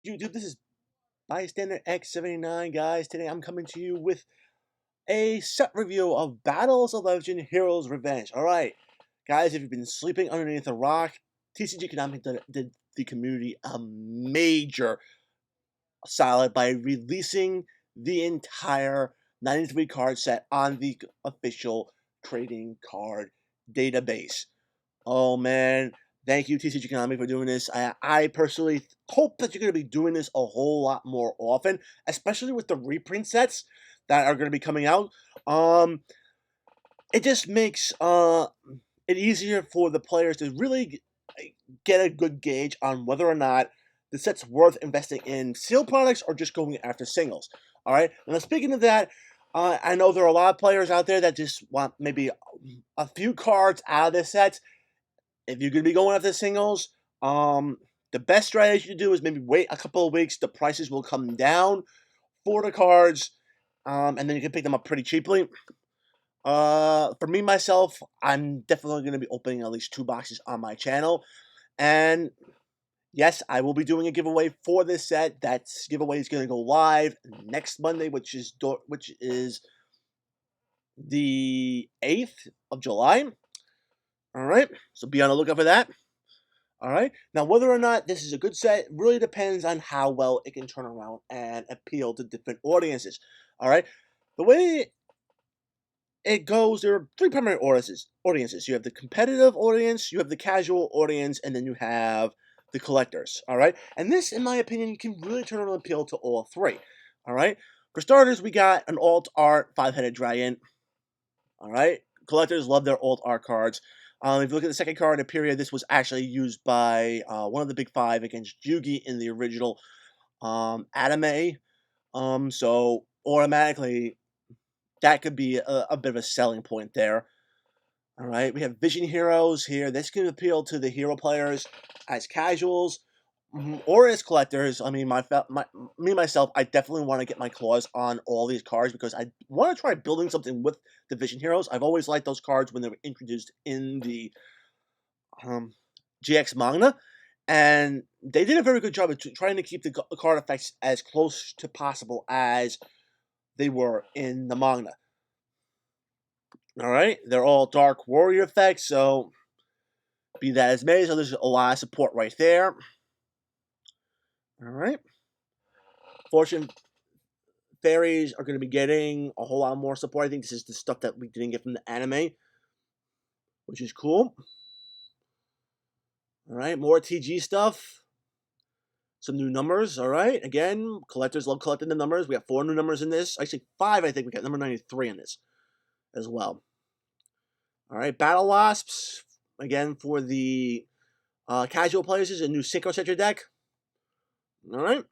YouTube, this is Bystander X79, guys. Today I'm coming to you with a set review of Battles of Legend Heroes Revenge. Alright, guys, if you've been sleeping underneath a rock, TCG Konami did the community a major solid by releasing the entire 93 card set on the official trading card database. Oh man, thank you TCG Konami for doing this. I personally hope that you're going to be doing this a whole lot more often, especially with the reprint sets that are going to be coming out. Um, it just makes it easier for the players to really get a good gauge on whether or not the set's worth investing in sealed products or just going after singles. All right. Now speaking of that, I know there are a lot of players out there that just want maybe a few cards out of this set. If you're going to be going after singles, the best strategy to do is maybe wait a couple of weeks. The prices will come down for the cards, and then you can pick them up pretty cheaply. For me, myself, I'm definitely going to be opening at least 2 boxes on my channel. And yes, I will be doing a giveaway for this set. That giveaway is going to go live next Monday, which is the 8th of July. All right, so be on the lookout for that. All right. Now, whether or not this is a good set really depends on how well it can turn around and appeal to different audiences. All right. The way it goes, there are 3 primary audiences. You have the competitive audience, you have the casual audience, and then you have the collectors. All right. And this, in my opinion, can really turn around and appeal to all 3. All right. For starters, we got an alt art 5-headed dragon. All right. Collectors love their alt art cards. If you look at the second card in the period, this was actually used by one of the big 5 against Yugi in the original anime. So automatically, that could be a bit of a selling point there. All right, we have Vision Heroes here. This can appeal to the hero players as casuals or as collectors. I mean, me myself, I definitely want to get my claws on all these cards because I want to try building something with the Vision Heroes. I've always liked those cards when they were introduced in the GX manga, and they did a very good job of trying to keep the card effects as close to possible as they were in the manga. All right, they're all Dark Warrior effects, so be that as may, so there's a lot of support right there. All right, Fortune Fairies are going to be getting a whole lot more support. I think this is the stuff that we didn't get from the anime, which is cool. All right, more TG stuff. Some new numbers, all right. Again, collectors love collecting the numbers. We have 4 new numbers in this. Actually, 5, I think. We got number 93 in this as well. All right, Battle Wasps. Again, for the casual players, is a new Synchro Set your deck. All right.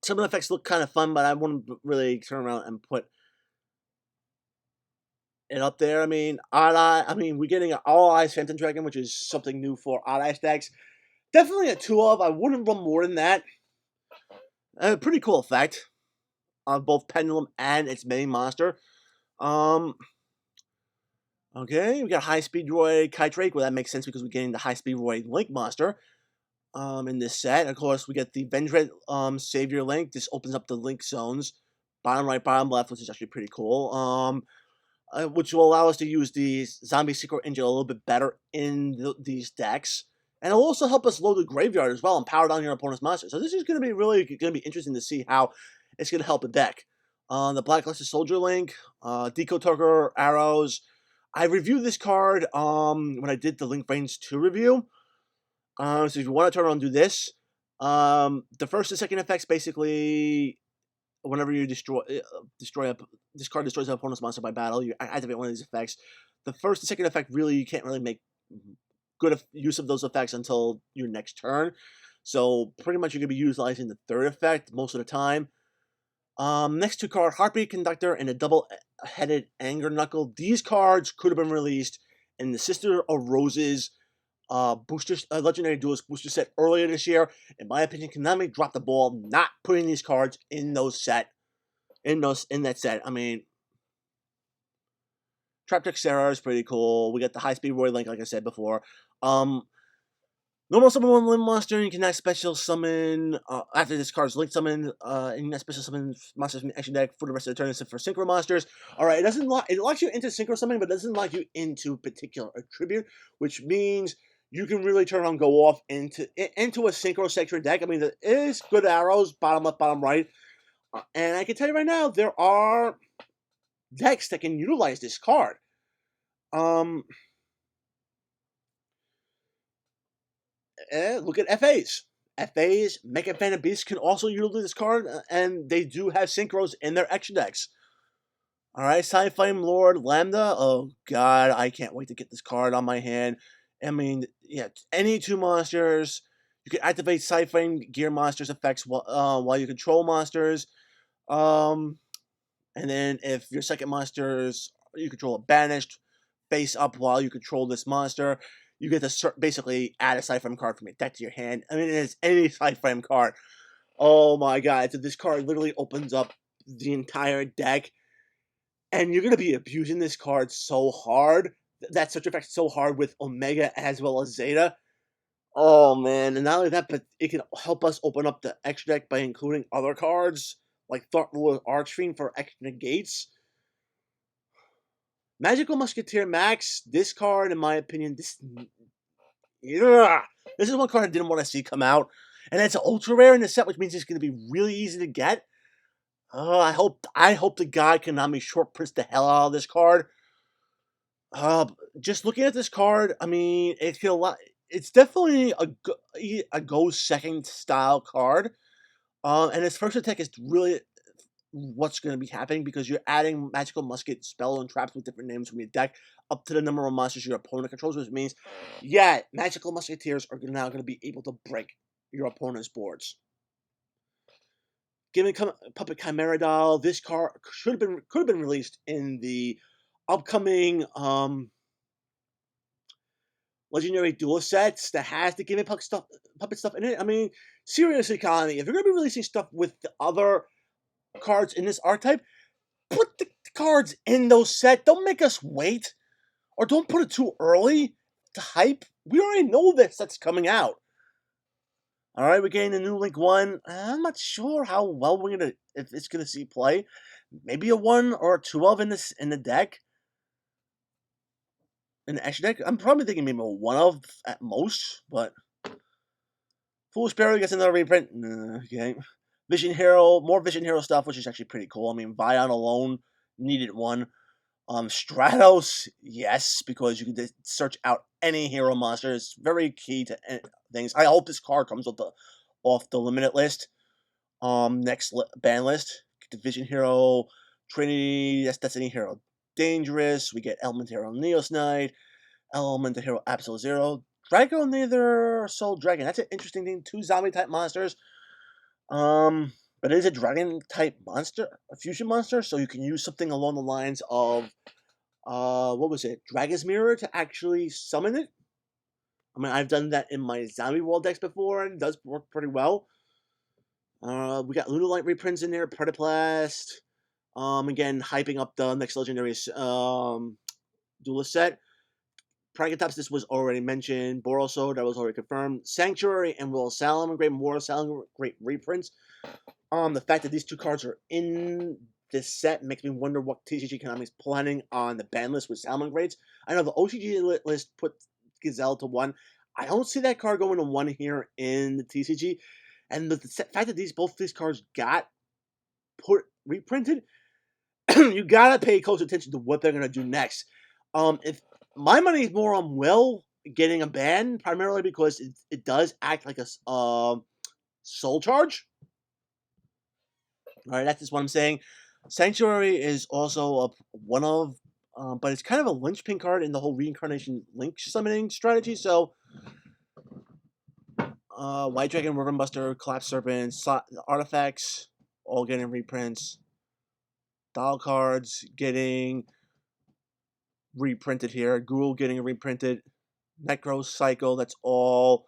Some of the effects look kind of fun, but I wouldn't really turn around and put it up there. I mean, Odd Eye. I mean, we're getting an All Eyes Phantom Dragon, which is something new for Odd Eyes decks. Definitely a 2 of. I wouldn't run more than that. A pretty cool effect on both Pendulum and its main monster. Okay, we got High Speed Droid Kite Drake. Well, that makes sense because we're getting the High Speed Droid Link monster in this set. Of course, we get the Vendread Savior Link. This opens up the Link zones, bottom right, bottom left, which is actually pretty cool. Which will allow us to use the Zombie Secret Engine a little bit better in these decks. And it'll also help us load the graveyard as well and power down your opponent's monster. So this is going to be really going to be interesting to see how it's going to help a deck. The Blacklisted Soldier Link, Deco Tucker Arrows. I reviewed this card when I did the Link Reigns 2 review. So if you want to turn around and do this, the first and second effects basically, whenever you this card destroys an opponent's monster by battle, you activate one of these effects. The first and second effect really you can't really make good use of those effects until your next turn. So pretty much you're gonna be utilizing the third effect most of the time. Next 2 card, Heartbeat Conductor and a double-headed Anger Knuckle. These cards could have been released in the Sister of Roses Legendary Duelist booster set earlier this year. In my opinion, Konami dropped the ball not putting these cards in that set. I mean, Traptrix Sarah is pretty cool. We got the High Speed Roy Link, like I said before. Normal summon one limb monster, and you cannot special summon after this card's link summon, and you cannot special summon monsters from the action deck for the rest of the turn except for synchro monsters. Alright, it locks you into synchro summon, but it doesn't lock you into particular attribute, which means you can really turn on go off into a synchro sector deck. I mean, there is good arrows, bottom left, bottom right. And I can tell you right now, there are decks that can utilize this card. Look at FAs. FAs, Mega Phantom Beast can also utilize this card, and they do have synchros in their extra decks. Alright, Sci-Flame Lord Lambda. Oh god, I can't wait to get this card on my hand. I mean, yeah, any two monsters. You can activate Sci-Flame Gear monsters effects while you control monsters. Um, and then if your second monsters you control are banished, face up while you control this monster, you get to basically add a Sci-Frame card from your deck to your hand. I mean, it's any Sci-Frame card. Oh my god, so this card literally opens up the entire deck, and you're going to be abusing this card so hard. That search effect so hard with Omega as well as Zeta. Oh man, and not only that, but it can help us open up the extra deck by including other cards, like Thought Ruler Archfiend for extra negates. Magical Musketeer Max, this card, in my opinion, this is one card I didn't want to see come out. And it's an ultra rare in the set, which means it's going to be really easy to get. I hope the guy Konami short prints the hell out of this card. Just looking at this card, I mean, it's definitely a go second style card. And its first attack is really what's going to be happening because you're adding magical musket, spell, and traps with different names from your deck up to the number of monsters your opponent controls, which means, yeah, magical musketeers are now going to be able to break your opponent's boards. Given Puppet Chimera Doll, this card could have been released in the upcoming legendary duel sets that has the gimmick puppet stuff in it. I mean, seriously, Connie, if you're going to be releasing stuff with the other cards in this archetype, put the cards in those sets. Don't make us wait, or don't put it too early to hype. We already know this that's coming out. All right, we're getting a new Link 1. I'm not sure how well if it's gonna see play. Maybe a 1 or a 2 of in the deck. In the extra deck, I'm probably thinking maybe a 1 of at most, but Foolish Sparrow gets another reprint. Okay. Vision Hero, more Vision Hero stuff, which is actually pretty cool. I mean, Vion alone needed one. Stratos, yes, because you can search out any hero monster. It's very key to things. I hope this card comes off the limited list. Next ban list, Division Hero, Trinity, Destiny Hero, Dangerous. We get Element Hero, Neos Knight, Element Hero, Absolute Zero, Draco, Nether Soul Dragon. That's an interesting thing. 2 zombie type monsters. But it is a dragon type monster, a fusion monster, so you can use something along the lines of what was it? Dragon's Mirror to actually summon it. I mean, I've done that in my Zombie World decks before, and it does work pretty well. We got Lunalight reprints in there, Predaplast. Again, hyping up the next legendary duelist set. Pragatops, this was already mentioned. Boroso, that was already confirmed. Sanctuary and Will Salamangreat, more Salamangreat reprints. The fact that these two cards are in this set makes me wonder what TCG Konami is planning on the ban list with Salamangreats. I know the OCG list put Gazelle to 1. I don't see that card going to 1 here in the TCG. And the fact that both these cards got reprinted, you gotta pay close attention to what they're gonna do next. If my money is more on Will getting a ban, primarily because it does act like a soul charge. All right, that's just what I'm saying. Sanctuary is also one of, but it's kind of a linchpin card in the whole reincarnation link summoning strategy. So, White Dragon, Ribbon Buster, Collapse Serpent, artifacts, all getting reprints. Doll cards getting reprinted here. Ghoul getting reprinted. Necro Cycle, that's all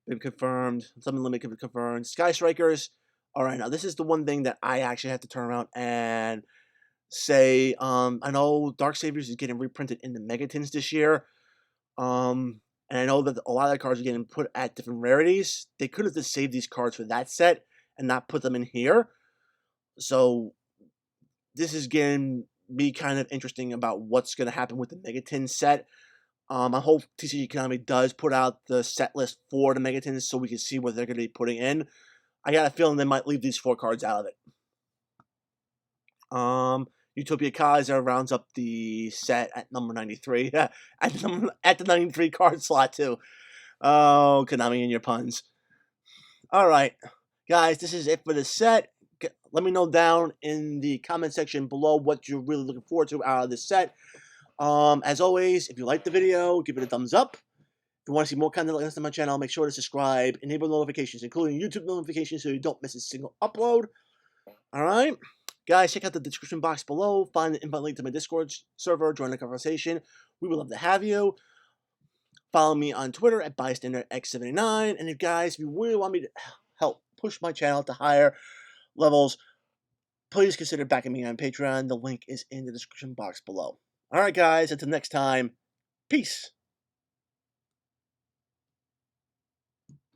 been confirmed. Summon Limit can be confirmed. Sky Strikers. All right, now this is the one thing that I actually have to turn around and say. I know Dark Saviors is getting reprinted in the Megatins this year. And I know that a lot of the cards are getting put at different rarities. They could have just saved these cards for that set and not put them in here. So this is getting me kind of interesting about what's going to happen with the Megatin set. I hope TCG Konami does put out the set list for the Megatins so we can see what they're going to be putting in. I got a feeling they might leave these 4 cards out of it. Utopia Kaiser rounds up the set at number 93. at the 93 card slot, too. Oh, Konami and your puns. Alright, guys, this is it for the set. Let me know down in the comment section below what you're really looking forward to out of this set. As always, if you like the video, give it a thumbs up. If you want to see more content like this on my channel, make sure to subscribe, enable notifications, including YouTube notifications so you don't miss a single upload. Alright? Guys, check out the description box below. Find the invite link to my Discord server. Join the conversation. We would love to have you. Follow me on Twitter at BystanderX79. And if you really want me to help push my channel to higher levels, please consider backing me on Patreon. The link is in the description box below. Alright, guys. Until next time, peace.